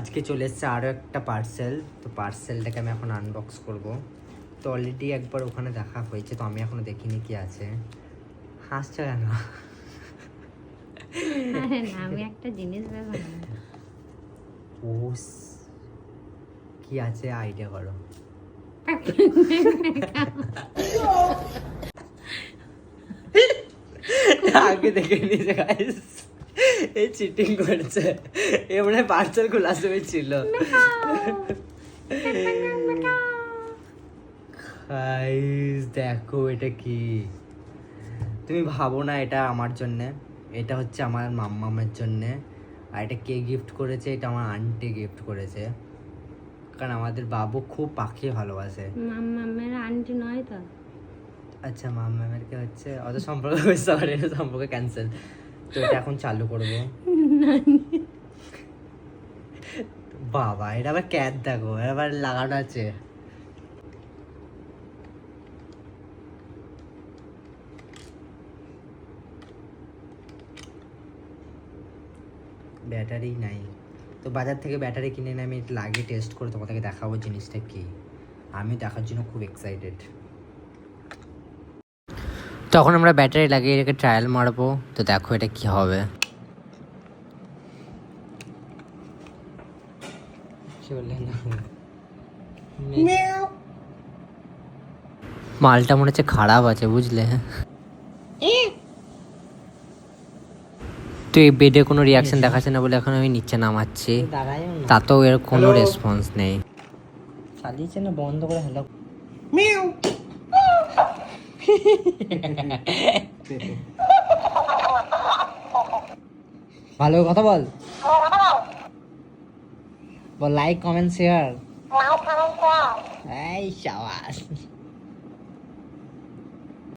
আজকে চলে এসছে আরও একটা পার্সেল। তো পার্সেলটাকে আমি এখন আনবক্স করব। তো অলরেডি একবার ওখানে দেখা হয়েছে, তো আমি এখনো দেখিনি কি আছে। হাসছো কেন? আরে না, আমি একটা জিনিস ব্যাপার ও কি আছে আইডিয়া করো। আগে দেখে নিয়েছে গাইস, এই চিটিং করছে। এ মনে হয় পার্সেল খোলা সময় ছিল। গাইস দেখো এটা কি, তুমি ভাবো না এটা আমার জন্যে, এটা হচ্ছে আমার মাম্মামের জন্যে। আর এটা কে গিফট করেছে? এটা আমার আন্টি গিফট করেছে, কারণ আমাদের বাবু খুব পাখি ভালোবাসে। মাম্মামের আন্টি নয় তো? আচ্ছা মাম্মামের কে হচ্ছে অত সম্পর্ক বুঝতে পারি না, সম্পর্ক ক্যান্সেল। তো এটা এখন চালু করবো। বাবা এটা আবার ক্যাট, দেখো এটা আবার লাগানো আছে। ব্যাটারি নাই, তো বাজার থেকে ব্যাটারি কিনে এনে আমি লাগিয়ে টেস্ট করে তোমাদেরকে দেখাবো জিনিসটা কি। আমি দেখার জন্য খুব এক্সাইটেড। তখন আমরা ব্যাটারি লাগিয়ে এটাকে ট্রায়াল মারবো, তো দেখো এটা কি হবে। মালটা মনে হচ্ছে খারাপ আছে বুঝলে। তো এই বেডে কোনো রিয়াকশন দেখাচ্ছে না বলে এখন আমি নিচে নামাচ্ছি, তাতেও এর কোনো রেসপন্স নেই। চালিয়েছে না বন্ধ করে। হ্যালো ভালো কথা বল, বল লাইক কমেন্ট শেয়ার। এই শাবাশ।